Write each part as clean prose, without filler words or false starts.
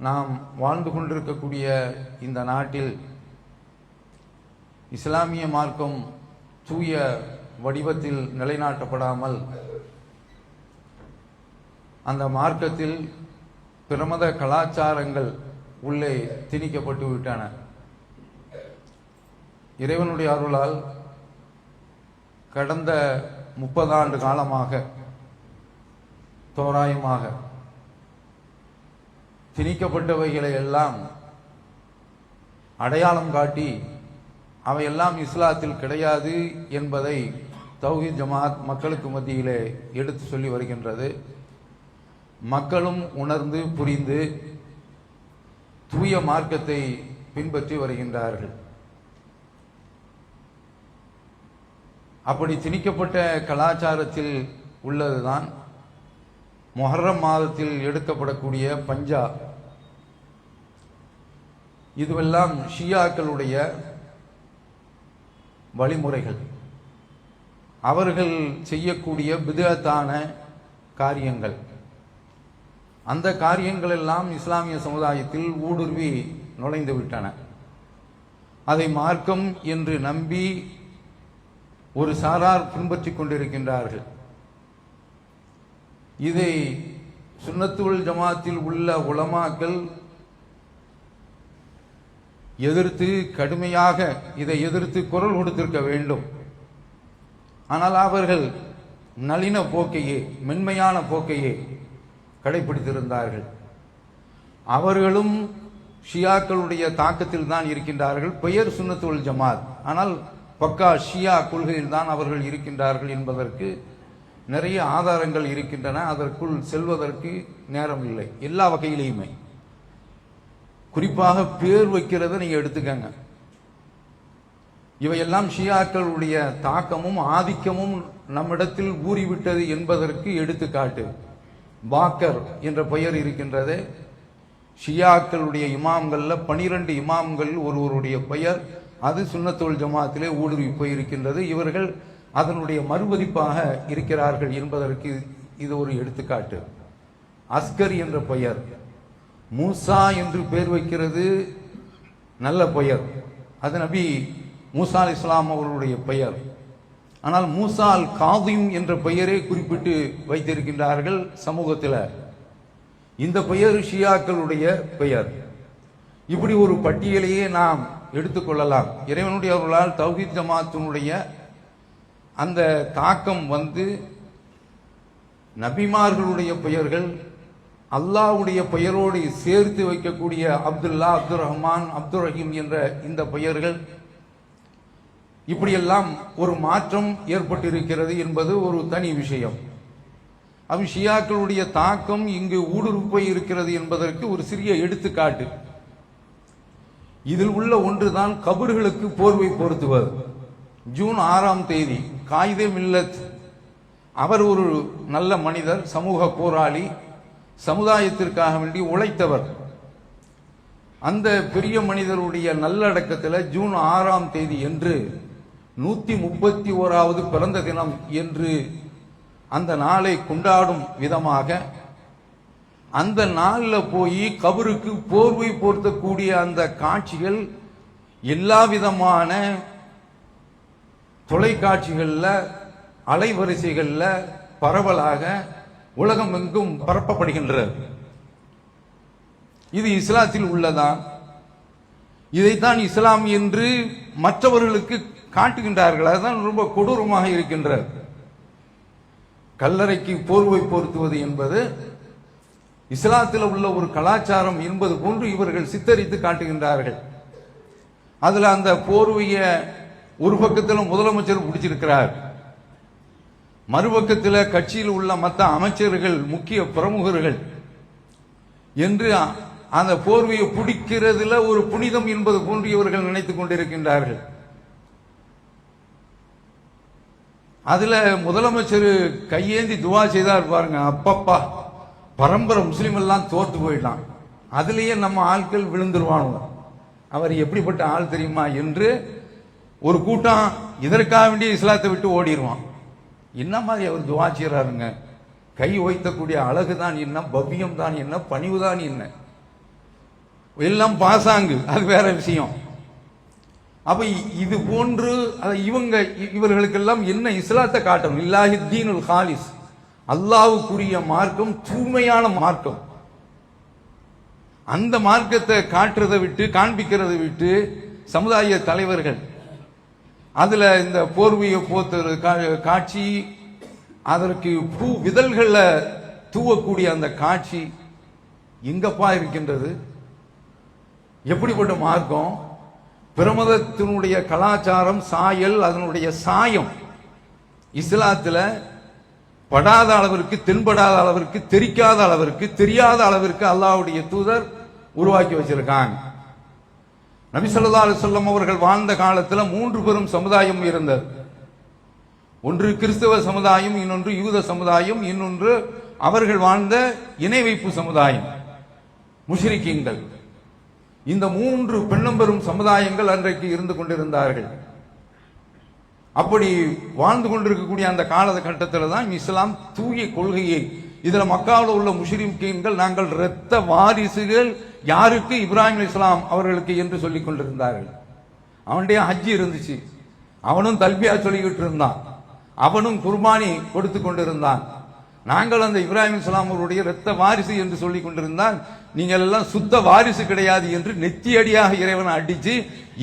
நாம் வாழ்ந்து கொண்டிருக்கக்கூடிய இந்த நாட்டில் இஸ்லாமிய மார்க்கம் தூய வடிவத்தில் நிலைநாட்டப்படாமல் அந்த மார்க்கத்தில் பிரமத கலாச்சாரங்கள் உள்ளே திணிக்கப்பட்டு விட்டன. இறைவனுடைய அருளால் கடந்த 30 ஆண்டு காலமாக தோராயமாக திணிக்கப்பட்டவைகளை எல்லாம் அடையாளம் காட்டி அவையெல்லாம் இஸ்லாத்தில் கிடையாது என்பதை தௌஹீத் ஜமாத் மக்களுக்கு மத்தியிலே எடுத்து சொல்லி வருகின்றது. மக்களும் உணர்ந்து புரிந்து தூய மார்க்கத்தை பின்பற்றி வருகின்றார்கள். அப்படி திணிக்கப்பட்ட கலாச்சாரத்தில் உள்ளதுதான் முஹர்ரம் மாதத்தில் எடுக்கப்படக்கூடிய பஞ்சா. இதுவெல்லாம் ஷியாக்களுடைய வழிமுறைகள். அவர்கள் செய்யக்கூடிய பிதஅத்தான காரியங்கள். அந்த காரியங்கள் எல்லாம் இஸ்லாமிய சமுதாயத்தில் ஊடுருவி நுழைந்து விட்டன. அதை மார்க்கம் என்று நம்பி ஒரு சாரார் பின்பற்றிக் கொண்டிருக்கின்றார்கள். இதை சுன்னத்துல் ஜமாத்தில் உள்ள உலமாக்கள் எதிர்த்து கடுமையாக இதை எதிர்த்து குரல் கொடுத்திருக்க வேண்டும். ஆனால் அவர்கள் நளின போக்கையே, மென்மையான போக்கையே கடைபிடித்திருந்தார்கள். அவர்களும் ஷியாக்களுடைய தாக்கத்தில் தான் இருக்கின்றார்கள். பெயர் சுன்னத்துல் ஜமாத், ஆனால் பக்கா ஷியா கொள்கையில் தான் அவர்கள் இருக்கின்றார்கள் என்பதற்கு நிறைய ஆதாரங்கள் இருக்கின்றன. அதற்குள் செல்வதற்கு நேரம் இல்லை. எல்லா வகையிலையுமே குறிப்பாக பேர் வைக்கிறத நீங்க எடுத்துக்கங்க. இவையெல்லாம் ஷியாக்களுடைய தாக்கமும் ஆதிக்கமும் நம்மிடத்தில் ஊறிவிட்டது என்பதற்கு எடுத்துக்காட்டு. பாக்கர் என்ற பெயர் இருக்கின்றது. ஷியாக்களுடைய இமாம்கள்ல 12 இமாம்கள் ஒருவருடைய பெயர், அது சுன்னத்துல் ஜமாத்திலே ஊடுருவி போயிருக்கின்றது. இவர்கள் அதனுடைய மறுபதிப்பாக இருக்கிறார்கள் என்பதற்கு இது ஒரு எடுத்துக்காட்டு. அஸ்கர் என்ற பெயர், மூசா என்று பெயர் வைக்கிறது நல்ல பெயர். அது நபி மூசா அலைஹிஸ்ஸலாம் அவர்களுடைய பெயர். ஆனால் மூசா அல் காதிம் என்ற பெயரை குறிப்பிட்டு வைத்திருக்கின்றார்கள் சமூகத்தில். இந்த பெயர் ஷியாக்களுடைய பெயர். இப்படி ஒரு பட்டியலையே நாம் எடுத்துக்கொள்ளலாம். இறைவனுடைய அருளால் தௌஹீத் ஜமாத்தினுடைய அந்த தாக்கம் நபிமார்களுடைய பெயர்கள் அல்லாஹ்வுடைய பெயரோடு சேர்த்து வைக்கக்கூடிய அப்துல்லா, அப்துல் ரஹ்மான், அப்துல் ரஹீம் என்ற இந்த பெயர்கள், இப்படியெல்லாம் ஒரு மாற்றம் ஏற்பட்டிருக்கிறது என்பது ஒரு தனி விஷயம். அது ஷியாக்களுடைய தாக்கம் இங்கு ஊடுருவி இருக்கிறது என்பதற்கு ஒரு சிறிய எடுத்துக்காட்டு. இதில் உள்ள ஒன்றுதான் கபர்களுக்கு போர்வை பொருத்துவது. ஜூன் 6ஆம் தேதி காயிதே மில்லத், அவர் ஒரு நல்ல மனிதர், சமூக போராளி, சமுதாயத்திற்காக வேண்டி உழைத்தவர். அந்த பெரிய மனிதருடைய நல்லடக்கத்தில் ஜூன் 6ஆம் தேதி என்று 131வது பிறந்த தினம் என்று அந்த நாளை கொண்டாடும் விதமாக அந்த நாளில் போய் கபருக்கு போர்வை போர்த்தக்கூடிய அந்த காட்சிகள் எல்லா விதமான தொலைக்காட்சிகள்ல, அலைவரிசைகள்ல பரவலாக உலகமெங்கும் பரப்பப்படுகின்றது. இது இஸ்லாத்தில் உள்ளதா? இதைத்தான் இஸ்லாம் என்று மற்றவர்களுக்கு காட்டுகின்றார்கள். அதுதான் ரொம்ப கொடூரமாக இருக்கின்றது. கல்லறைக்கு போர்வை போர்த்துவது என்பது இஸ்லாத்தில் உள்ள ஒரு கலாச்சாரம் என்பது போன்று இவர்கள் சித்தரித்து காட்டுகின்றார்கள். அதுல அந்த போர்வைய ஒரு பக்கத்தில் முதலமைச்சர் பிடிச்சிருக்கிறார், மறுபக்கத்தில் கட்சியில் உள்ள மற்ற அமைச்சர்கள், முக்கிய பிரமுகர்கள் என்று அந்த போர்வையை பிடிக்கிறதுல ஒரு புனிதம் என்பது போன்று இவர்கள் நினைத்துக் கொண்டிருக்கின்றார்கள். அதுல முதலமைச்சர் கையேந்தி துவா செய்தார் பாருங்க, அப்பப்பா பரம்பரை முஸ்லீம் எல்லாம் தோற்று போயிடலாம், அதுலயே நம்ம ஆட்கள் விழுந்துருவானுங்க, அவர் எப்படிப்பட்ட ஆள் தெரியுமா என்று ஒரு கூட்டம் இதற்காக வேண்டிய இஸ்லாத்தை விட்டு ஓடிடுவான். என்ன மாதிரி அவர் துவா செய்யறாருங்க. கை வைத்தக்கூடிய அழகு தான் என்ன, பவ்யம் தான் என்ன, பணிவு தான் என்ன. எல்லாம் பாசாங்கு, அது வேற விஷயம். அப்ப இது போன்று இவர்களுக்கெல்லாம் என்ன இஸ்லாத்தை காட்டணும்? இல்லாஹி தீனுல் ஹாலிஸ், அல்லாஹ்வுக்குரிய மார்க்கம் தூய்மையான மார்க்கம். அந்த மார்க்கத்தை காட்டுறதை விட்டு காண்பிக்கிறதை விட்டு சமுதாய தலைவர்கள் அதுல இந்த போர்வையை போத்துற காட்சி, அதற்கு பூ விதழ்கள தூவக்கூடிய அந்த காட்சி எங்கப்பா இருக்கின்றது? எப்படிப்பட்ட மார்க்கம்? பிரமதத்தினுடைய கலாச்சாரம், சாயல், அதனுடைய சாயம் இஸ்லாத்துல படாத அளவிற்கு, தென்படாத அளவிற்கு, தெரிக்காத அளவிற்கு, தெரியாத அளவிற்கு அல்லாஹ்வுடைய தூதர் உருவாக்கி வச்சிருக்காங்க. நபி ஸல்லல்லாஹு அலைஹி வஸல்லம் அவர்கள் வாழ்ந்த காலத்துல 3 பெரும் சமுதாயம் இருந்தது. ஒன்று கிறிஸ்தவ சமுதாயம், இன்னொன்று யூத சமுதாயம், இன்னொன்று அவர்கள் வாழ்ந்த இணை வைப்பு சமுதாயம், முஷ்ரிக்கீன்கள். இந்த 3 பெண்ணம்பெரும் சமுதாயங்கள் அன்றைக்கு இருந்து கொண்டிருந்தார்கள். அப்படி வாழ்ந்து கொண்டிருக்கக்கூடிய அந்த காலகட்டத்தில் தான் இஸ்லாம் தூய கொள்கையை, இதுல மக்காவில் உள்ள முஸ்லிம்கள் நாங்கள் இரத்த வாரிசுகள் யாருக்கு? இப்ராஹிம் அலைஹிஸ்ஸலாம் அவர்களுக்கு என்று சொல்லிக் கொண்டிருந்தார்கள். அவனுடைய ஹஜ்ஜி இருந்துச்சு, அவனும் தல்பியா சொல்லிக்கிட்டு இருந்தான், அவனும் குர்பானி கொடுத்து கொண்டிருந்தான். நாங்கள் அந்த இப்ராஹிம் அலைஹிஸ்ஸலாம் அவருடைய இரத்த வாரிசு என்று சொல்லிக் கொண்டிருந்தான். நீங்கள் எல்லாம் சுத்த வாரிசு கிடையாது என்று நெத்தியடியாக இறைவனை அடிச்சு,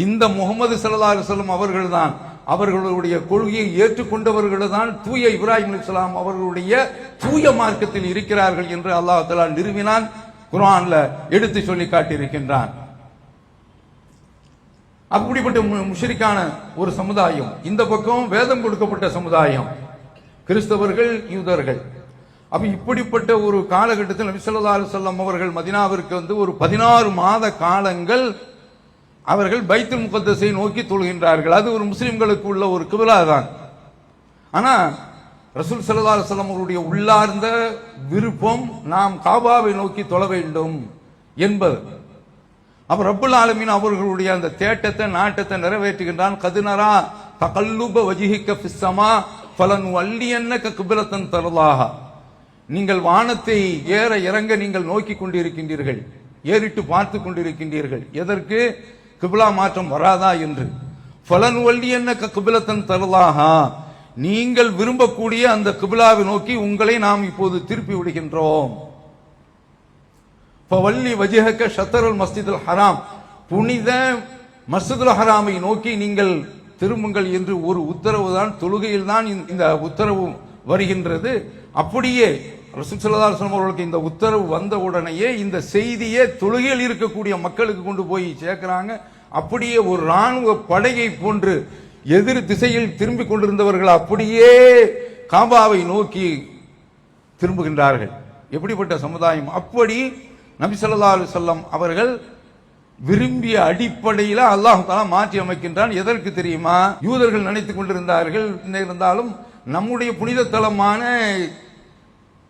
இந்த முகமது ஸல்லல்லாஹு அலைஹி வஸல்லம் அவர்கள் தான், அவர்களுடைய கொள்கையை ஏற்றுக்கொண்டவர்கள் தான் தூய இப்ராஹிம் அலைஹிஸ்ஸலாம் அவர்களுடைய தூய மார்க்கத்தில் இருக்கிறார்கள் என்று அல்லாஹ் தஆலா நிறுவினான். குர்ஆன்ல எடுத்து சொல்லி காட்டியிருக்கின்றான். அப்படிப்பட்ட முஷ்ரிக்கான ஒரு சமுதாயம், இந்த பக்கம் வேதம் கொடுக்கப்பட்ட சமுதாயம் கிறிஸ்தவர்கள், யூதர்கள். அப்ப இப்படிப்பட்ட ஒரு காலகட்டத்தில் நபி ஸல்லல்லாஹு அலைஹி வஸல்லம் அவர்கள் மதீனாவிற்கு வந்து ஒரு 16 மாத காலங்கள் அவர்கள் பைத்துல் முகத்தஸை நோக்கி தொழுகின்றார்கள். அது ஒரு முஸ்லிம்களுக்கு உள்ள ஒரு கிப்லா தான். ஆனா ரசூல் ஸல்லல்லாஹு அலைஹி வஸல்லம் அவருடைய உள்ளார்ந்த விருப்பம் நாம் காபாவை நோக்கி தொழ வேண்டும் என்பது. அப்ப ரப்புல் ஆலமீன் அவர்களுடைய அந்த தேட்டத்தை, நாட்டத்தை நிறைவேற்றுகின்றான். கதுனரா தகல்லுப வஜ்ஹிக ஃபிஸ் ஸமா ஃபலன்வல்லியன்னக கிப்லத்தன் தர்லாஹா. நீங்கள் வானத்தை ஏற இறங்க நீங்கள் நோக்கி கொண்டிருக்கின்றீர்கள், ஏறிட்டு பார்த்து கொண்டிருக்கின்றீர்கள். எதற்கு? கிப்லா மாற்றம் வராதா என்று. ஃபலன்வல்லியன்னக கிப்லத்தன் தர்லாஹா, நீங்கள் விரும்பக்கூடிய அந்த கிப்லாவை நோக்கி உங்களை நாம் இப்போது திருப்பி விடுகின்றோம். ஃபவல்லி வஜ்ஹக ஷத்ரல் மஸ்ஜிதுல் ஹராம், புனித மஸ்ஜிதுல் ஹராமை நோக்கி நீங்கள் திரும்புங்கள் என்று ஒரு உத்தரவு தான், தொழுகையில் தான் இந்த உத்தரவு வருகின்றது. அப்படியே ரசூல் ஸல்லல்லாஹு அலைஹி வஸல்லம் அவர்களுக்கு இந்த உத்தரவு வந்த உடனேயே இந்த செய்தியை தொழுகையில் இருக்கக்கூடிய மக்களுக்கு கொண்டு போய் சேர்க்கிறாங்க. அப்படியே ஒரு ராணுவ படையை போன்று எதிர் திசையில் திரும்பிக் கொண்டிருந்தவர்கள் அப்படியே காபாவை நோக்கி திரும்புகின்றார்கள். எப்படிப்பட்ட சமுதாயம்! அப்படி நபி ஸல்லல்லாஹு அலைஹி வஸல்லம் அவர்கள் விரும்பிய அடிப்படையில் அல்லாஹ் தஆலா மாற்றி அமைக்கின்றான். எதற்கு தெரியுமா? யூதர்கள் நினைத்துக் கொண்டிருந்தார்கள், இருந்தாலும் நம்முடைய புனித தலமான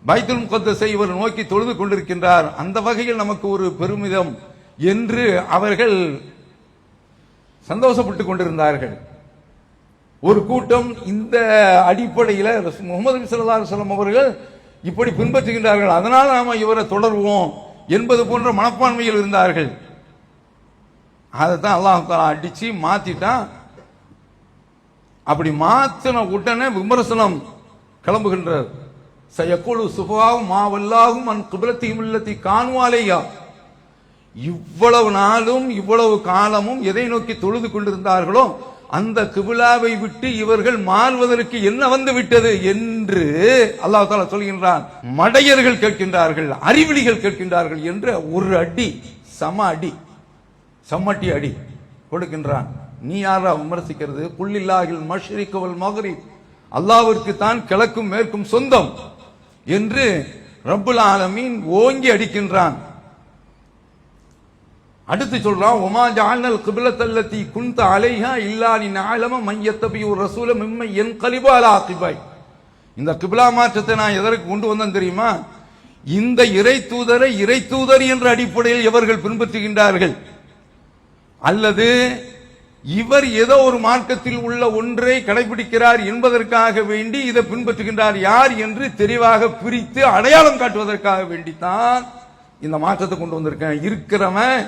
பைத்துல் முகத்தஸை இவர் நோக்கி தொழுது கொண்டிருக்கின்றார், அந்த வகையில் நமக்கு ஒரு பெருமிதம் என்று அவர்கள் சந்தோஷப்பட்டுக் கொண்டிருந்தார்கள். ஒரு கூட்டம் இந்த அடிப்படையில் முஹம்மது நபி ஸல்லல்லாஹு அலைஹி வஸல்லம் அவர்கள் இப்படி பின்பற்றுகின்றார்கள், அதனால் நாம இவரை தொடர்வோம் என்பது போன்ற மனப்பான்மையில் இருந்தார்கள். அதைத்தான் அல்லாஹ் தஆலா அடிச்சு மாத்திட்டான். அப்படி மாத்தின உடனே விமர்சனம் கிளம்புகின்றது. சயக்குலு சுஃபாவும் மாவல்லாகும் அன் கிப்லத்திஹிம் அல்லதி கானூ அலைஹா. இவ்வளவு நாளும் இவ்வளவு காலமும் எதை நோக்கி தொழுது கொண்டிருந்தார்களோ அந்த கிப்லாவை விட்டு இவர்கள் மாறுவதற்கு என்ன வந்து விட்டது என்று அல்லாஹ் தஆலா சொல்கின்றான். மடையர்கள் கேட்கின்றார்கள், அறிவிலிகள் கேட்கின்றார்கள் என்ற ஒரு அடி, சம்மட்டி அடி கொடுக்கின்றான். நீ யாரா விமர்சிக்கிறது? குல்லில்லாஹில் மஷ்ரிக் வல் மக்ரிப், அல்லாஹ்விற்கு தான் கிழக்கும் மேற்கும் சொந்தம் என்று ரப்புல் ஆலமீன் ஓங்கி அடிக்கின்றான். அடுத்து சொல்றான், ஒமா ஜஅல்னல் கிப்லத்தல்லதி குன்த அலைஹா இல்லா லினஅலம மன் யத்தபியு ரசூல மிம்மன் யன்கலிபு அலா அகிபை. இந்த கிப்லா மாற்றத்தை நான் எதற்கு கொண்டு வந்தேன் தெரியுமா? இந்த இறை தூதரை இறை தூதர் என்ற அடிப்படையில் எவர்கள் பின்பற்றுகின்றார்கள், அல்லது இவர் ஏதோ ஒரு மார்க்கத்தில் உள்ள ஒன்றை கடைபிடிக்கிறார் என்பதற்காக வேண்டி இதை பின்பற்றுகின்றார் யார் என்று தெளிவாக பிரித்து அடையாளம் காட்டுவதற்காக வேண்டித்தான் இந்த மாற்றத்தை கொண்டு வந்திருக்கேன். இருக்கிறவன்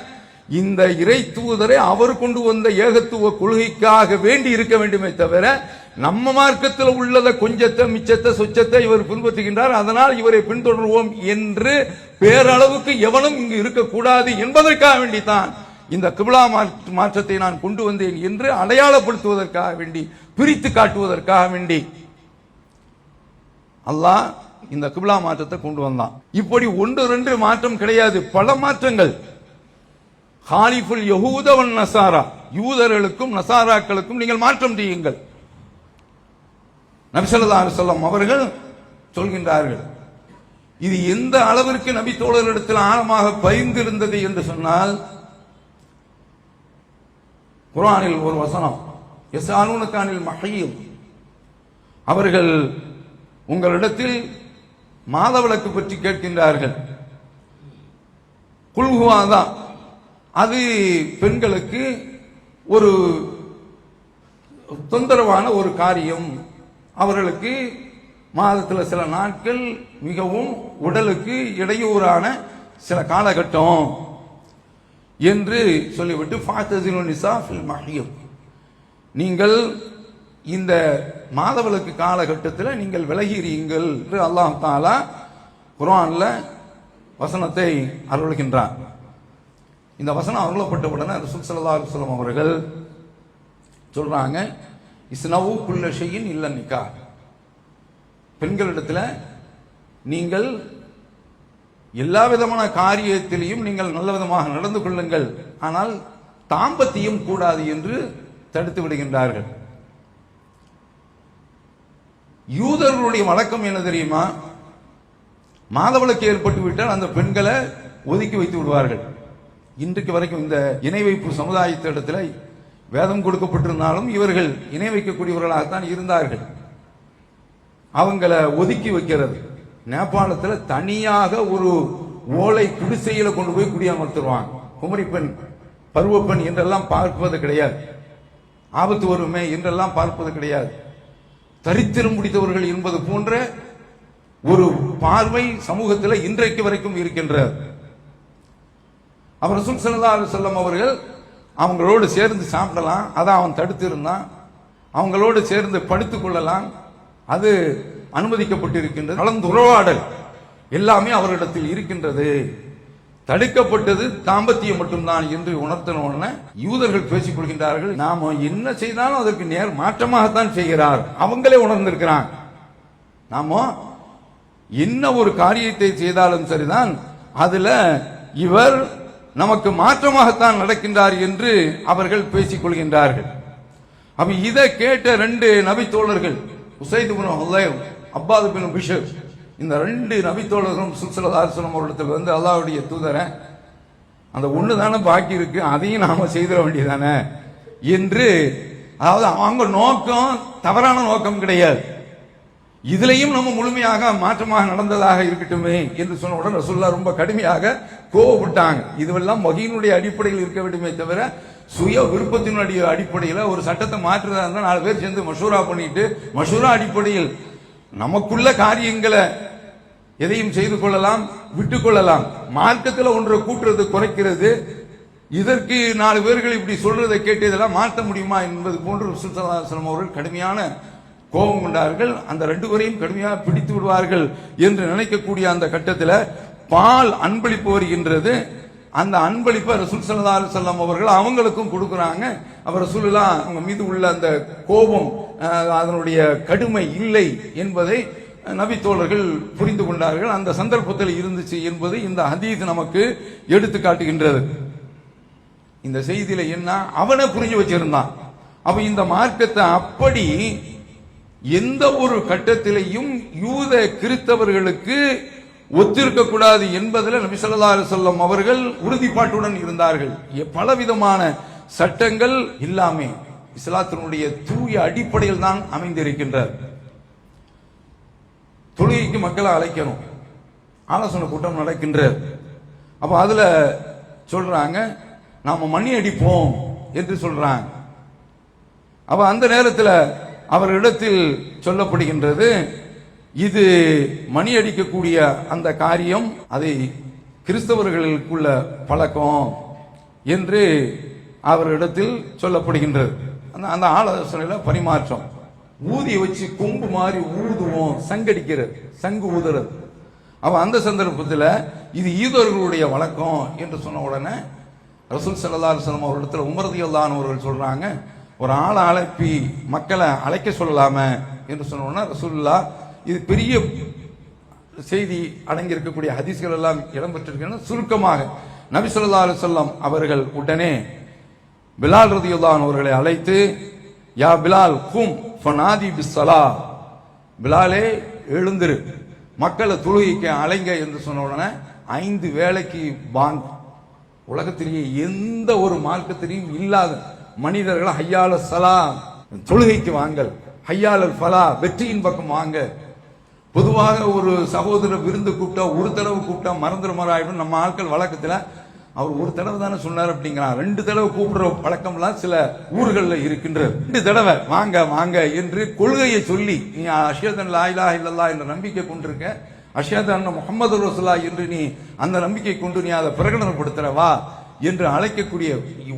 இந்த இறை தூதரை அவர் கொண்டு வந்த ஏகத்துவ கொள்கைக்காக வேண்டி இருக்க வேண்டுமே தவிர நம்ம மார்க்கத்தில் உள்ளத கொஞ்சத்தை மிச்சத்தை சொச்சத்தை இவர் பின்பற்றுகின்றார், அதனால் இவரை பின்தொடர்வோம் என்று பேரளவுக்கு எவனும் இங்கு இருக்கக்கூடாது என்பதற்காக வேண்டித்தான் இந்த கிப்லா மாற்றத்தை நான் கொண்டு வந்தேன் என்று அடையாளப்படுத்துவதற்காக வேண்டி, பிரித்து காட்டுவதற்காக வேண்டி அல்லாஹ் இந்த கிப்லா மாற்றத்தை கொண்டு வந்தான். இப்படி ஒன்று ரெண்டு மாற்றம் கிடையாது, பல மாற்றங்கள். ஹாலிஃபுல் யஹூத வன் நசாரா, யூதர்களுக்கும் நசாராக்களுக்கும் நீங்கள் மாற்றம் செய்யுங்கள். நபி ஸல்லல்லாஹு அலைஹி வஸல்லம் அவர்கள் சொல்கின்றார்கள். இது எந்த அளவிற்கு நபி தோழர்களிடத்தில் ஆழமாக பதிந்திருந்தது என்று சொன்னால், குர்ஆனில் ஒரு வசனம், யஸ்அலூனக அனில் மஹீத், அவர்கள் உங்களிடத்தில் மாதவிலக்கு பற்றி கேட்கின்றார்கள். குல் ஹுவ அதா, அது பெண்களுக்கு ஒரு தொந்தரவான ஒரு காரியம், அவர்களுக்கு மாதத்தில் சில நாட்கள் மிகவும் உடலுக்கு இடையூறான சில காலகட்டம் என்று சொல்லிவிட்டு ஃபாத்தஸிலுன் நிஸா ஃபில் மஹீத், நீங்கள் இந்த மாதவிலக்கு காலகட்டத்தில் நீங்கள் விலகிறீங்கள் என்று அல்லாஹ் தஆலா குர்ஆன்ல வசனத்தை அருள்கின்றார். இந்த வசனம் அருளப்பட்ட உடனே ரசூல் ஸல்லல்லாஹு அலைஹி வஸல்லம் அவர்கள் சொல்றாங்க, இஸ்னவு குல்ல ஷைஇன் இல்ல நிக்காஹ், பெண்களிடத்தில் நீங்கள் எல்லா விதமான காரியத்திலையும் நீங்கள் நல்ல விதமாக நடந்து கொள்ளுங்கள், ஆனால் தாம்பத்தியம் கூடாது என்று தடுத்து விடுகின்றார்கள். யூதர்களுடைய வழக்கம் என்ன தெரியுமா? மாதவிலக்கு ஏற்பட்டு விட்டால் அந்த பெண்களை ஒதுக்கி வைத்து விடுவார்கள். இன்றைக்கு வரைக்கும் இந்த இணை வைப்பு சமுதாயத்திடத்தில் வேதம் கொடுக்கப்பட்டிருந்தாலும் இவர்கள் இணை வைக்கக்கூடியவர்களாகத்தான் இருந்தார்கள். அவங்கள ஒதுக்கி வைக்கிறது. நேபாளத்தில் தனியாக ஒரு ஓலை குடிசையில கொண்டு போய் குடியமர்த்துருவாங்க. குமரி பெண், பருவ பெண் என்றெல்லாம் பார்ப்பது கிடையாது, ஆபத்து வருமே என்றெல்லாம் பார்ப்பது கிடையாது. தரித்திரம் முடித்தவர்கள் என்பது போன்ற ஒரு பார்வை சமூகத்தில் இன்றைக்கு வரைக்கும் இருக்கின்றது. அவர் ரசூல் ஸல்லல்லாஹு அலைஹி வஸல்லம் அவர்கள் அவங்களோடு சேர்ந்து சாப்பிடலாம், அதை அவன் தடுத்து இருந்தான். அவங்களோடு சேர்ந்து படுத்துக் கொள்ளலாம், அது அனுமதிக்கப்பட்டிருக்கின்றது. கலந்துரையாடல் எல்லாமே அவரிடத்தில் இருக்கின்றது. தடுக்கப்பட்டது தாம்பத்தியம் மட்டும்தான் என்று உணர்த்தின யூதர்கள் பேசிக் கொள்கின்றார்கள், நாம என்ன செய்தாலும் அதற்கு நேர் மாற்றமாகத்தான் செய்கிறார். அவங்களே உணர்ந்திருக்கிறாங்க, நாம என்ன ஒரு காரியத்தை செய்தாலும் சரிதான், அதுல இவர் நமக்கு மாற்றமாகத்தான் நடக்கின்றார் என்று அவர்கள் பேசிக் கொள்கின்றார்கள். அப்ப இதை கேட்ட ரெண்டு நபி தோழர்கள், உசைத் இப்னு ஹுதைர், அப்பாத் இப்னு பிஷர், இந்த ரெண்டு நபி தோழர்களும் ஸல்லல்லாஹு அலைஹி வஸல்லம் அவர்களிடத்தில் வந்து, அல்லாஹ்வுடைய தூதரே, அந்த ஒண்ணு தானே பாக்கி இருக்கு, அதையும் நாம செய்திட வேண்டியதானே என்று, அதாவது அவங்க நோக்கம் தவறான நோக்கம் கிடையாது, இதுலையும் நம்ம முழுமையாக மாற்றமாக நடந்ததாக இருக்கட்டுமே என்று சொன்ன உடனே ரசூலுல்லாஹ் ரொம்ப கடுமையாக கோவப்பட்டாங்க. இதுவெல்லாம் வஹீனுடைய அடிப்படையில் இருக்க வேண்டுமே தவிர சுய விருப்பத்தினுடைய அடிப்படையில் ஒரு சட்டத்தை மாற்றுறதா இருந்தால் 4 பேர் சேர்ந்து மஷூரா பண்ணிட்டு மஷூரா அடிப்படையில் நமக்குள்ள காரியங்களை எதையும் செய்து கொள்ளலாம், விட்டுக் கொள்ளலாம். மார்க்கத்தில் ஒன்றை கூட்டுறது குறைக்கிறது, இதற்கு 4 பேர்கள் இப்படி சொல்றதை கேட்டு இதெல்லாம் மாற்ற முடியுமா என்பது போன்று ரசூல் ஸல்லல்லாஹு அலைஹி வஸல்லம் அவர்கள் கடுமையான கோபம் கொண்டார்கள். அந்த 2 பேரையும் கடுமையாக பிடித்து விடுவார்கள் என்று நினைக்கக்கூடிய அந்த கட்டத்தில் பால் அன்பளிப்பு வருகின்றது. அந்த அன்பளிப்பை ரசூல் ஸல்லல்லாஹு அலைஹி வஸல்லம் அவர்கள் அவங்களுக்கும் கொடுக்குறாங்க. அவர் ரசூலுல்லாஹ் அவங்க மீது உள்ள அந்த கோபம், அதனுடைய கடுமை இல்லை என்பதை நபி தோழர்கள் புரிந்து கொண்டார்கள். அந்த சந்தர்ப்பத்தில் இருந்துச்சு என்பது இந்த ஹதீஸ் நமக்கு எடுத்து காட்டுகின்றது. இந்த செய்தியில என்ன, அவனை புரிஞ்சு வச்சிருந்தான். அப்ப இந்த மார்க்கத்தை அப்படி எந்த ஒரு கட்டத்திலையும் யூத கிறிஸ்தவர்களுக்கு ஒத்திருக்க கூடாது என்பதில் நபி ஸல்லல்லாஹு அலைஹி வஸல்லம் அவர்கள் உறுதிப்பாட்டுடன் இருந்தார்கள். பலவிதமான சட்டங்கள் எல்லாமே இஸ்லாத்தினுடைய தூய அடிப்படையில் தான் அமைந்திருக்கின்றது. தொழுகைக்கு மக்களை அழைக்கணும், ஆலோசனை கூட்டம் நடக்கின்றது. அப்ப அதுல சொல்றாங்க, நாம மணி அடிப்போம் என்று சொல்றாங்க. அப்ப அந்த நேரத்தில் அவர்களிடத்தில் சொல்லப்படுகின்றது, இது மணி அடிக்கக்கூடிய அந்த காரியம் அதை கிறிஸ்தவர்களுக்குள்ள பழக்கம், என்று அவரிடத்தில் சொல்லப்படுகின்றது. அந்த ஆலோசனையில பரிமாற்றம். ஊதி வச்சு கொம்பு மாதிரி ஊதுவோம், சங்கடிக்கிறது, சங்கு ஊதுறது. அவ அந்த சந்தர்ப்பத்தில் இது யூதர்களுடைய வழக்கம் என்று சொன்ன உடனே ரசூல் ஸல்லல்லாஹு அலைஹி வஸல்லம் அவர்களிடத்தில் உமர் ரலியல்லாஹு அன்ஹு அவர்கள் சொல்றாங்க, ஒரு ஆளை அழைப்பி மக்களை அழைக்க சொல்லலாமே என்று சொன்ன உடனே ரசூலுல்லாஹ், இது பெரிய செய்தி அடங்கி இருக்கக்கூடிய ஹதீஸ்கள் எல்லாம் இடம்பெற்றிருக்கின்றன. சுருக்கமாக நபி ஸல்லல்லாஹு அலைஹி வஸல்லம் அவர்கள் உடனே பிலால் ரலியல்லாஹு அன்ஹு அவர்களை அழைத்து, யா பிலால் கும் ஃபனாதி பிஸ்ஸலா, பிலாலே எழுந்திரு, மக்களை தொழுகைக்கு அழைங்க என்று சொன்ன உடனே 5 வேளைக்கு பாங்க். உலகத்திலேயே எந்த ஒரு மார்க்கத்திலையும் இல்லாத மனிதர்கள் ஹய்யால சலா, தொழுகைக்கு வாங்கள், ஹய்யால் ஃபலா, வெற்றியின் பக்கம் வாங்க. பொதுவாக ஒரு சகோதரர் விருந்து கூப்பிட்டா ஒரு தடவை கூப்பிட்டா மறந்துடுமாறாயிடும். நம்ம ஆட்கள் வழக்கத்தில் அவர் ஒரு தடவை தானே சொன்னார் அப்படிங்கிறான், 2 தடவை கூப்பிடுற பழக்கம்லாம் சில ஊர்களில் இருக்கின்றது. 2 தடவை வாங்க வாங்க என்று கொள்கையை சொல்லி, நீ அஷ்ஹது லா இலாஹ இல்லல்லாஹ் என்ற நம்பிக்கை கொண்டிருக்க, அஷ்ஹது அன்ன முஹம்மது ரசூலுல்லாஹ் என்று நீ அந்த நம்பிக்கை கொண்டு நீ அதை பிரகடனப்படுத்துறவா என்று அழைக்கக்கூடிய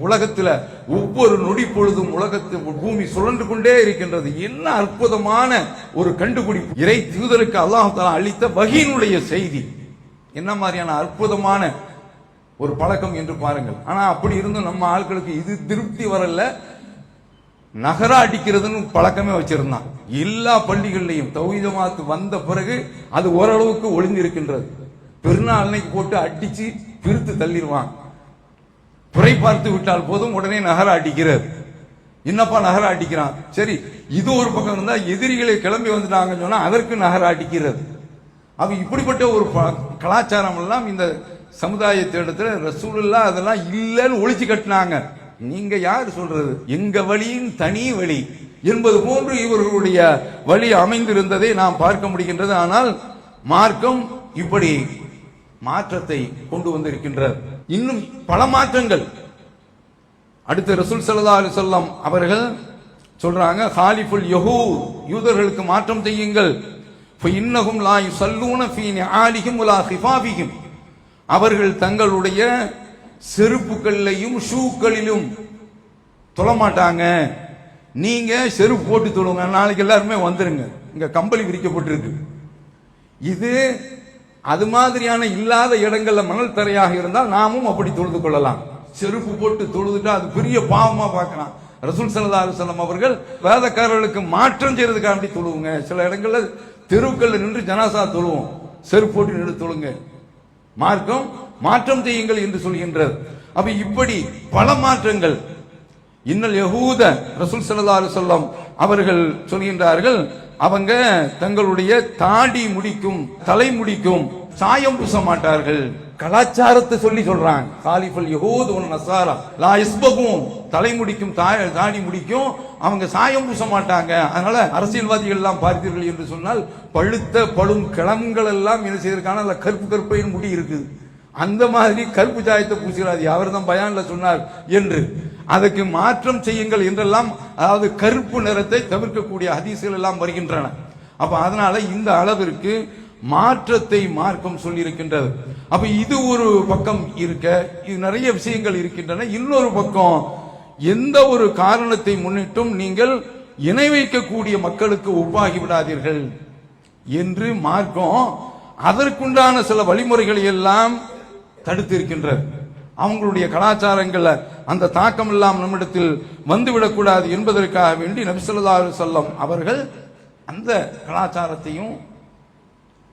உலகத்தில் ஒவ்வொரு நொடி பொழுதும் உலகத்து பூமி சுழன்று கொண்டே இருக்கின்றது. என்ன அற்புதமான ஒரு கண்டுபிடிப்பு! இறை தூதருக்கு அல்லாஹ் தஆலா அளித்த வஹீனுடைய செய்தி. என்ன மாதிரியான அற்புதமான ஒரு பழக்கம் என்று பாருங்கள். ஆனா அப்படி இருந்தும் நம்ம ஆட்களுக்கு இது திருப்தி வரல. நகரா அடிக்கிறதுன்னு பழக்கமே வச்சிருந்தான். எல்லா பள்ளிகள்லையும் தௌஹீத் ஜமாத் வந்த பிறகு அது ஓரளவுக்கு ஒளிந்திருக்கின்றது. பெருநாள் அன்னைக்கு போட்டு அடிச்சு பிரித்து தள்ளிடுவான். குறை பார்த்து விட்டால் போதும் உடனே நகர அடிக்கிறது. என்னப்பா நகர அடிக்கிறான், சரி இது ஒரு பக்கம் இருந்தா எதிரிகளை கிளம்பி வந்துட்டாங்கன்னு சொன்னா அதற்கு நகர அடிக்கிறது. அது இப்படிப்பட்ட ஒரு கலாச்சாரம் எல்லாம் இந்த சமுதாயத்திடத்துல ரசூலுல்லாஹ் அதெல்லாம் இல்லைன்னு ஒழிச்சு கட்டினாங்க. நீங்க யார் சொல்றது, எங்க வழியின் தனி வழி என்பது போன்று இவர்களுடைய வழி அமைந்திருந்ததை நாம் பார்க்க முடிகின்றது. ஆனால் மார்க்கம் இப்படி மாற்றத்தை கொண்டு வந்திருக்கின்றது. இன்னும் பல மாற்றங்கள். அடுத்து ரசூல் ஸல்லல்லாஹு அலைஹி வஸல்லம் அவர்கள் சொல்றாங்க, ஹாலிஃபுல் யஹூத், யூதர்களுக்கு மாற்றம் செய்யுங்கள். ஃபஇன்னஹும் லா யுஸல்லூன ஃபீ நிஆலிஹிம் வலா ஹிஃபாபிஹிம், அவர்கள் தங்களுடைய செருப்புகளிலும் ஷூக்களிலும் தொழமாட்டாங்க. நீங்க செருப்பு போட்டு தொழுங்க, நாளைக்கு எல்லாருமே வந்துருங்க, இங்க கம்பளி விரிக்கப்பட்டிருக்கு. இது அது மாதிரியான இல்லாத இடங்கள்ல மணல் தரையாக இருந்தால் நாமும் அப்படி தொழுது கொள்ளலாம். செருப்பு போட்டு தொழுதுட்டா அது பெரிய பாவமா பார்க்கலாம். ரசூல் ஸல்லல்லாஹு அலைஹி வஸல்லம் அவர்கள் வேதக்காரர்களுக்கு மாற்றம் செய்யறதுக்காக அப்படி தொழுவுங்க. சில இடங்கள்ல தெருவுக்கள்ல நின்று ஜனாசா தொழுவோம், செருப்பு போட்டு நின்று தொழுங்க. மார்க்கம் மாற்றம் செய்யுங்கள் என்று சொல்கின்றது. அப்ப இப்படி பல மாற்றங்கள். இன்னல் யஹூத, ரசூல் ஸல்லல்லாஹு அலைஹி வஸல்லம் அவர்கள் சொல்கின்றார்கள், அவங்க தங்களுடைய தாடி முடிக்கும், தலை முடிக்கும், சாயம் பூச மாட்டார்கள். கலாச்சாரத்தை சொல்லி சொல்றாங்க. காலிஃபுல் யஹூத் வன் நஸாரா லா யஸ்பகுன், தலை முடிக்கும், தாடி முடிக்கும், அவங்க சாயம் பூச மாட்டாங்க. அதனால அரசியல்வாதிகள் எல்லாம் பார்த்தீர்கள் என்று சொன்னால் பழுத்த பழும் கிளங்கள் எல்லாம் என்ன செய்திருக்காங்க, அதுல கருப்பு கருப்பையின் முடி இருக்குது. அந்த மாதிரி கருப்பு சாயத்தை பூசுகிறாது, அவர் தான் பயான்ல சொன்னார் என்று. அதற்கு மாற்றம் செய்யுங்கள் என்றெல்லாம், அதாவது கருப்பு நிறத்தை தவிர்க்கக்கூடிய ஹதீஸ்கள் எல்லாம் வருகின்றன. அப்ப அதனால இந்த அளவிற்கு மாற்றத்தை மார்க்கம் சொல்லி இருக்கின்றது. அப்ப இது ஒரு பக்கம் இருக்க, இது நிறைய விஷயங்கள் இருக்கின்றன. இன்னொரு பக்கம், எந்த ஒரு காரணத்தை முன்னிட்டும் நீங்கள் இணை வைக்கக்கூடிய மக்களுக்கு ஒப்பாகி விடாதீர்கள் என்று மார்க்கம் அதற்குண்டான சில வழிமுறைகளை எல்லாம் தடுத்து இருக்கின்றது. அவங்களுடைய கலாச்சாரங்கள்ல அந்த தாக்கம் எல்லாம் நம்மிடத்தில் வந்துவிடக்கூடாது என்பதற்காக வேண்டி நபி ஸல்லல்லாஹு அலைஹி வஸல்லம் அவர்கள் அந்த கலாச்சாரத்தையும்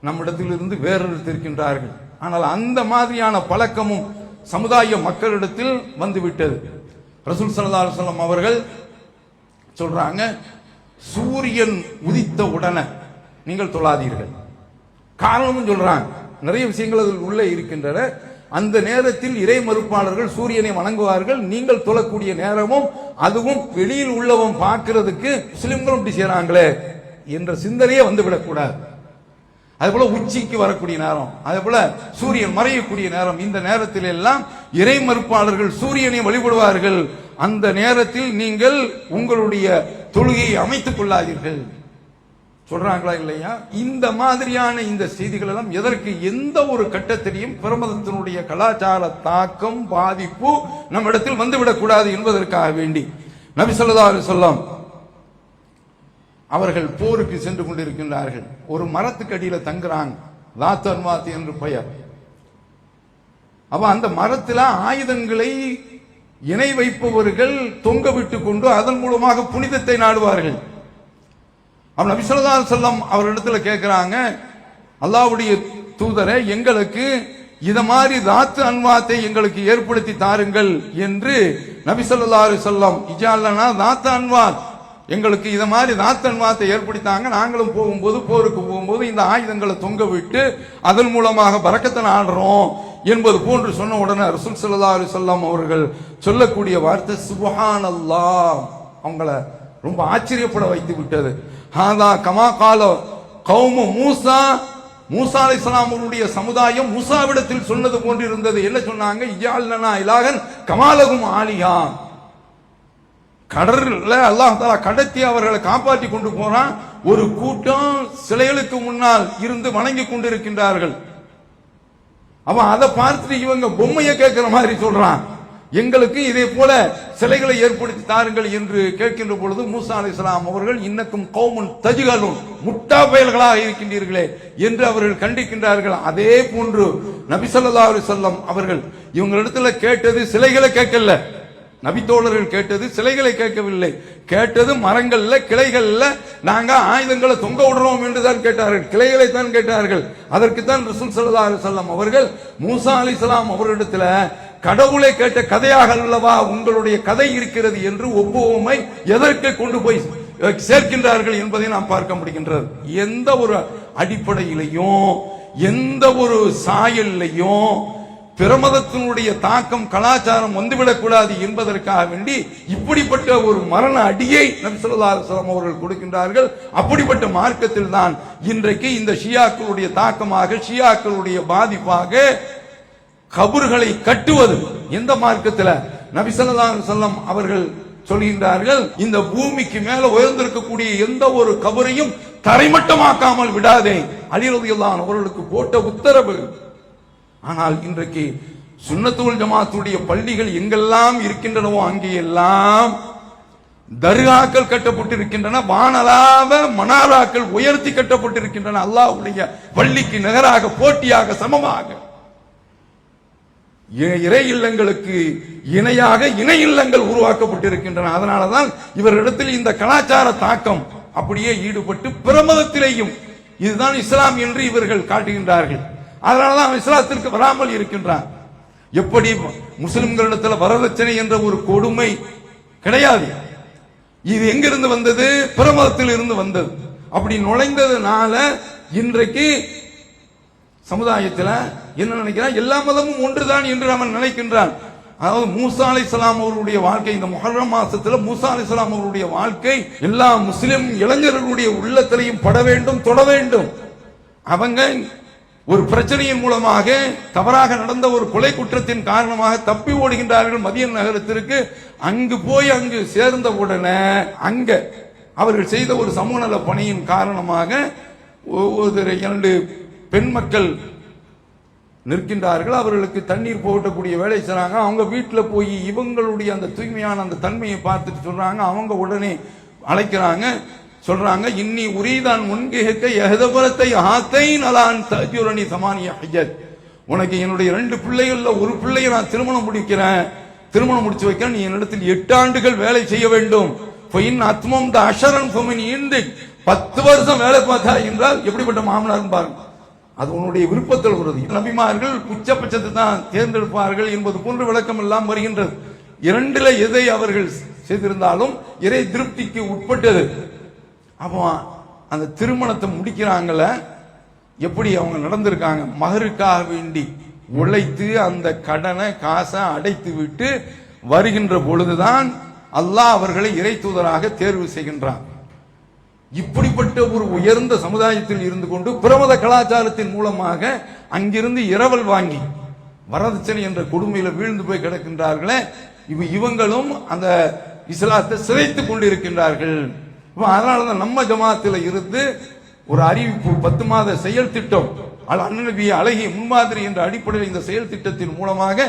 நம்மிடத்தில் இருந்து வேறெடுத்திருக்கின்றார்கள். ஆனால் அந்த மாதிரியான பழக்கமும் சமுதாய மக்களிடத்தில் வந்துவிட்டது. ரசூல் ஸல்லல்லாஹு அலைஹி வஸல்லம் அவர்கள் சொல்றாங்க, சூரியன் உதித்த உடனே நீங்கள் தொழாதீர்கள். காரணமும் சொல்றாங்க, நிறைய விஷயங்கள் அதில் உள்ளே இருக்கின்றன. அந்த நேரத்தில் இறை மறுப்பாளர்கள் சூரியனை வணங்குவார்கள். நீங்கள் தொழக்கூடிய நேரமும் அதுவும் வெளியில் உள்ளவன் பார்க்கிறதுக்கு முஸ்லிம்களும் இப்படி செய்யறாங்களே என்ற சிந்தனையே வந்துவிடக்கூடாது. அதே போல உச்சிக்கு வரக்கூடிய நேரம், அதே போல சூரியன் மறையக்கூடிய நேரம், இந்த நேரத்தில் எல்லாம் இறை மறுப்பாளர்கள் சூரியனை வழிபடுவார்கள். அந்த நேரத்தில் நீங்கள் உங்களுடைய தொழுகையை அமைத்துக் கொள்ளாதீர்கள். சொல்றாங்களா இல்லையா? இந்த மாதிரியான இந்த செய்திகள் எல்லாம் எதற்கு? எந்த ஒரு கட்டத்திலையும் பிரமதத்தினுடைய கலாச்சார தாக்கம் பாதிப்பு நம்ம இடத்தில் வந்துவிடக் கூடாது என்பதற்காக வேண்டி நபி ஸல்லல்லாஹு அலைஹி வஸல்லம் அவர்கள் போருக்கு சென்று கொண்டிருக்கின்றார்கள். ஒரு மரத்துக்கு அடியில தங்குறாங்க, தாத் அன்வாத் என்று பெயர். அப்ப அந்த மரத்துல ஆயுதங்களை இணை வைப்பவர்கள் தொங்க விட்டு கொண்டு அதன் மூலமாக புனிதத்தை நாடுவார்கள். அப்ப நபி ஸல்லல்லாஹு அலைஹி வஸல்லம் அவரிடத்துல கேட்கிறாங்க, அல்லாஹ்வுடைய தூதரை, எங்களுக்கு இத மாதிரி தாத்து அன்வாத்தை எங்களுக்கு ஏற்படுத்தி தாருங்கள் என்று நபி ஸல்லல்லாஹு அலைஹி வஸல்லம் இஜாலனா தாத்து அன்வாத், எங்களுக்கு இத மாதிரி தாத்து அன்வாத்தை ஏற்படுத்தாங்க. நாங்களும் போகும்போது, போருக்கு போகும்போது இந்த ஆயுதங்களை தொங்க விட்டு அதன் மூலமாக பரக்கத்தை நாடுறோம் என்பது போன்று சொன்ன உடனே ரசூல் ஸல்லல்லாஹு அலைஹி வஸல்லம் அவர்கள் சொல்லக்கூடிய வார்த்தை சுப்ஹானல்லாஹ், அவங்கள ரொம்ப ஆச்சரியப்பட வைத்து விட்டது. ஹாதா கமா கால கௌமு மூசா, மூசா அலைஹிஸ்ஸலாம் அவருடைய சமுதாயம் மூசாவிடத்தில் சொன்னது போன்று இருந்தது. என்ன சொன்னாங்க? இஜால்னா இலாகன் கமாலகும் ஆலியா, கடல்ல அல்லாஹ் தஆலா கடத்தி அவர்களை காப்பாற்றி கொண்டு போறான். ஒரு கூட்டம் சிலைகளுக்கு முன்னால் இருந்து வணங்கி கொண்டிருக்கின்றார்கள். அவன் அதை பார்த்துட்டு இவங்க பொம்மையை கேட்கிற மாதிரி சொல்றான், எங்களுக்கு இதே போல சிலைகளை ஏற்படுத்தி தாருங்கள் என்று கேட்கின்ற பொழுது மூசா அலைஹிஸ்ஸலாம் அவர்கள் இன்னக்கும் கௌமுன் தஜ்ஹலூன், முட்டா பயல்களாக இருக்கின்றீர்களே என்று அவர்கள் கண்டிக்கின்றார்கள். அதே போன்று நபி ஸல்லல்லாஹு அலைஹி வஸல்லம் அவர்கள் இவங்களிடத்துல கேட்டது சிலைகளை கேட்கல, நபித்தோழர்கள் கேட்டது சிலைகளை கேட்கவில்லை, கேட்டது மரங்கள்ல கிளைகள்ல நாங்க ஆயுதங்களை தொங்க விடுறோம் என்று தான் கேட்டார்கள், கிளைகளை தான் கேட்டார்கள். அதற்குத்தான் ரசூல் ஸல்லல்லாஹு அலைஹி வஸல்லம் அவர்கள் மூசா அலைஹிஸ்ஸலாம் அவரிடத்துல கடவுளை கேட்ட கதையாக அல்லவா உங்களுடைய கதை இருக்கிறது என்று ஒப்புமை எதற்கு கொண்டு போய் சேர்க்கின்றார்கள் என்பதை நாம் பார்க்க முடிகின்றது. எந்த ஒரு அடிப்படையிலையும் எந்த ஒரு சாயல்லையும் பிரமதத்தினுடைய தாக்கம் கலாச்சாரம் வந்துவிடக்கூடாது என்பதற்காக வேண்டி இப்படிப்பட்ட ஒரு மரண அடியை நபி ஸல்லல்லாஹு அலைஹி வஸல்லம் அவர்கள் கொடுக்கின்றார்கள். அப்படிப்பட்ட மார்க்கத்தில் தான் இன்றைக்கு இந்த ஷியாக்களுடைய தாக்கமாக, ஷியாக்களுடைய பாதிப்பாக கபர்களை கட்டுவது. எந்த மார்க்கத்தில்? நபி ஸல்லல்லாஹு அலைஹி வஸல்லம் அவர்கள் சொல்கின்றார்கள், இந்த பூமிக்கு மேல உயர்ந்திருக்கக்கூடிய எந்த ஒரு கபரையும் தரைமட்டமாக்காமல் விடாதே. அலி ரலியல்லாஹு அன்ஹு அவர்களுக்கு போட்ட உத்தரவு. ஆனால் இன்றைக்கு சுன்னத்துல் ஜமாத்துடைய பள்ளிகள் எங்கெல்லாம் இருக்கின்றனவோ அங்கெல்லாம் தர்காக்கள் கட்டப்பட்டிருக்கின்றன, வானலாவ மனாராக்கள் உயர்த்தி கட்டப்பட்டிருக்கின்றன. அல்லாஹ்வுடைய பள்ளிக்கு நிகராக, போட்டியாக, சமமாக இறை இல்லங்களுக்கு இணையாக இணை இல்லங்கள் உருவாக்கப்பட்டிருக்கின்றன. அதனாலதான் இவரிடத்தில் இந்த கலாச்சார தாக்கம் அப்படியே ஈடுபட்டு பிரமதத்திலேயும் இதுதான் இஸ்லாம் என்று இவர்கள் காட்டுகின்றார்கள். அதனாலதான் இஸ்லாத்திற்கு வராமல் இருக்கின்றார். எப்படி முஸ்லிம்களிடத்தில் வரதட்சணை என்ற ஒரு கொடுமை கிடையாது. இது எங்கிருந்து வந்தது? பிரமதத்தில் இருந்து வந்தது. அப்படி நுழைந்ததுனால இன்றைக்கு சமுதாயத்தில் என்ன நினைக்கிறான்? எல்லா மதமும் ஒன்றுதான் என்று அவன் நினைக்கின்றான். அதாவது மூசா அலைஹிஸ்ஸலாம் அவருடைய வாழ்க்கை, இந்த முஹர்ரம் மாசத்துல மூசா அலைஹிஸ்ஸலாம் அவருடைய வாழ்க்கை எல்லா முஸ்லிம் இளைஞர்களுடைய உள்ளத்திலையும் பட வேண்டும், தொட வேண்டும். அவங்க ஒரு பிரச்சனையின் மூலமாக, தவறாக நடந்த ஒரு கொலை குற்றத்தின் காரணமாக தப்பி ஓடுகின்றார்கள் மதியன் நகரத்திற்கு. அங்கு போய் அங்கு சேர்ந்த உடனே அங்க அவர்கள் செய்த ஒரு சமூக நல பணியின் காரணமாக ஒரு 2 பெண் மக்கள் நிற்கின்றார்கள். அவர்களுக்கு தண்ணீர் போட்டக்கூடிய வேலை செய்றாங்க. அவங்க வீட்டில் போய் இவங்களுடைய அந்த தூய்மையான அந்த தன்மையை பார்த்துட்டு சொல்றாங்க. அவங்க உடனே அழைக்கிறாங்க, சொல்றாங்க, இன்னி உரீதான் முன்கேக்க எஹதபரத்தை ஆத்தை நலான் தஜுரணி சமானிய ஹஜ்ஜத், உனக்கு என்னுடைய 2 பிள்ளைகள்ல ஒரு பிள்ளையை நான் திருமணம் முடிச்சு வைக்கிறேன், நீ என்னிடத்தில் 8 ஆண்டுகள் வேலை செய்ய வேண்டும். அத்மம் த அஷரன் 10 வருஷம் வேலை பார்த்தா என்றால் எப்படிப்பட்ட மாமனார் பாருங்க. அது உன்னுடைய விருப்பத்தில் வருது. நபிமார்கள் உச்சபட்சத்தை தான் தேர்ந்தெடுப்பார்கள் என்பது போன்ற விளக்கம் எல்லாம் வருகின்றது. 2ல எதை அவர்கள் செய்திருந்தாலும் இறை திருப்திக்கு உட்பட்டது. அப்போ அந்த திருமணத்தை முடிக்கிறாங்கள, எப்படி அவங்க நடந்திருக்காங்க? மகருக்காக வேண்டி உழைத்து அந்த கடனை காசை அடைத்து விட்டு வருகின்ற பொழுதுதான் அல்லாஹ் அவர்களை இறை தூதராக தேர்வு செய்கின்றான். இப்படிப்பட்ட ஒரு உயர்ந்த சமுதாயத்தில் இருந்து கொண்டு பிரமத கலாச்சாரத்தின் மூலமாக அங்கிருந்து இரவல் வாங்கி வரதட்சணை என்ற கொடுமையில வீழ்ந்து போய் கிடக்கின்றார்களே, இவங்களும் அந்த இஸ்லாத்தை சிதைத்துக் கொண்டிருக்கின்றார்கள். அதனாலதான் நம்ம ஜமாத்தில் இருந்து ஒரு அறிவிப்பு 10 மாத செயல் திட்டம் அண்ணன் நபி அழகிய முன்மாதிரி என்ற அடிப்படையில் இந்த செயல் திட்டத்தின் மூலமாக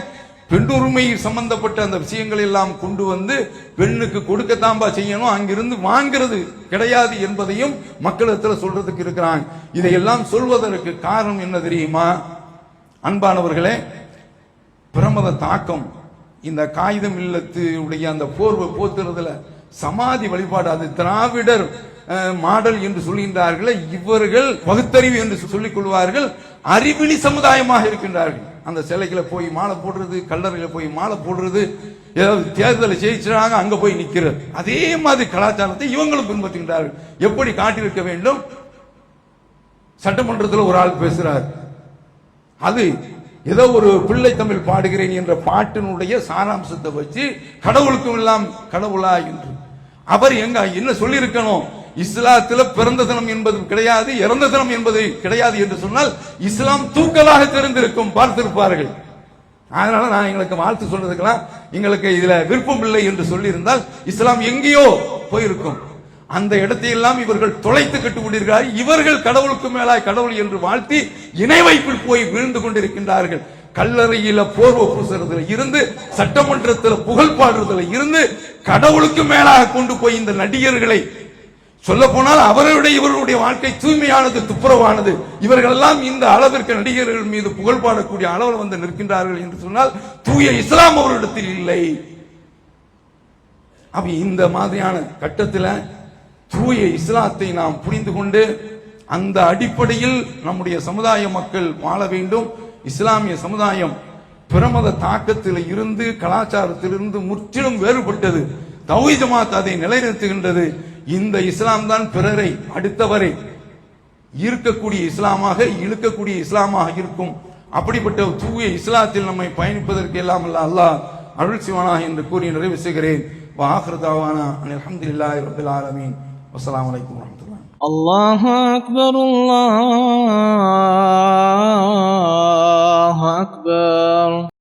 பெண்ணுரிமை சம்பந்தப்பட்ட அந்த விஷயங்கள் எல்லாம் கொண்டு வந்து பெண்ணுக்கு கொடுக்கத்தாம்பா செய்யணும், அங்கிருந்து வாங்கிறது கிடையாது என்பதையும் மக்களிடத்தில் சொல்றதுக்கு இருக்கிறாங்க. இதையெல்லாம் சொல்வதற்கு காரணம் என்ன தெரியுமா அன்பானவர்களே? பிரமத தாக்கம், இந்த காகிதம் இல்லத்து உடைய அந்த போர்வை போத்துறதுல சமாதி வழிபாடு, அது திராவிடர் மாடல் என்று சொல்கின்றார்களே, இவர்கள் பகுத்தறிவு என்று சொல்லிக் கொள்வார்கள், அறிவிலி சமுதாயமாக இருக்கின்றார்கள். அந்த சிலைகளை போய் மாலை போடுறது, கல்லறையில போய் மாலை போடுறது, ஏதாவது தேர்தலை ஜெயிச்சாங்க அங்க போய் நிக்கிறது, அதே மாதிரி கலாச்சாரத்தை இவங்களும் பின்பற்றுகின்றார்கள். எப்படி காட்டியிருக்க வேண்டும்? சட்டமன்றத்தில் ஒரு ஆள் பேசுறார், அது ஏதோ ஒரு பிள்ளை தமிழ் பாடுகிறேன் என்ற பாட்டினுடைய சாராம்சத்தை வச்சு கடவுளுக்கும் எல்லாம் கடவுளா என்று அவர் என்ன சொல்லி இருக்கணும்? இஸ்லாத்துல பிறந்த தினம் என்பது கிடையாது, இறந்த தினம் என்பது கிடையாது என்று சொன்னால் இஸ்லாம் தூக்கலாக தெரிந்திருக்கும், பார்த்திருப்பார்கள். அதனால நான் எங்களுக்கு வாழ்த்து சொல்றதுக்கெல்லாம் எங்களுக்கு இதுல விருப்பம் இல்லை என்று சொல்லி இருந்தால் இஸ்லாம் எங்கேயோ போயிருக்கும். அந்த இடத்தையெல்லாம் இவர்கள் தொலைத்து கட்டுக்கொண்டிருக்கிறார்கள். இவர்கள் கடவுளுக்கு மேலாய் கடவுள் என்று வாழ்த்தி இணை வைப்பில் போய் விழுந்து கொண்டிருக்கின்றார்கள். கல்லறையில போர்வை பூசுறதுல இருந்து, சட்டமன்றத்தில் புகழ் பாடுறதுல இருந்து, கடவுளுக்கு மேலாக கொண்டு போய் இந்த நடிகர்களை, சொல்ல போனால் அவருடைய இவர்களுடைய வாழ்க்கை தூய்மையானது, துப்புரவானது. இவர்கள் எல்லாம் இந்த அளவிற்கு நடிகர்கள் மீது புகழ் பாடக்கூடிய அளவில் வந்து நிற்கின்றார்கள் என்று சொன்னால் தூய இஸ்லாம் அவரிடத்தில் இல்லை. அப்ப இந்த மாதிரியான கட்டத்தில் தூய இஸ்லாத்தை நாம் புரிந்து கொண்டு அந்த அடிப்படையில் நம்முடைய சமுதாய மக்கள் வாழ வேண்டும். இஸ்லாமிய சமுதாயம் பிரமத தாக்கத்தில் இருந்து, கலாச்சாரத்திலிருந்து முற்றிலும் வேறுபட்டது. தௌஹீத் ஜமாத் அதை நிலைநிறுத்துகின்றது. இந்த இஸ்லாம் தான் பிறரை, அடுத்தவரை ஈர்க்கக்கூடிய இஸ்லாமாக, இழுக்கக்கூடிய இஸ்லாமாக இருக்கும். அப்படிப்பட்ட தூய இஸ்லாத்தில் நம்மை பயணிப்பதற்கு எல்லாம் அல்லாஹ் அருள் செய்வானாக என்று கூறி நிறைவு செய்கிறேன். வஆகிரு தஅவானா அல்ஹம்துலில்லாஹி ரப்பில் ஆலமீன். வஸ்ஸலாமு அலைக்கும் வரஹ்மத்துல்லாஹி. அல்லாஹு அக்பர், அல்லாஹ்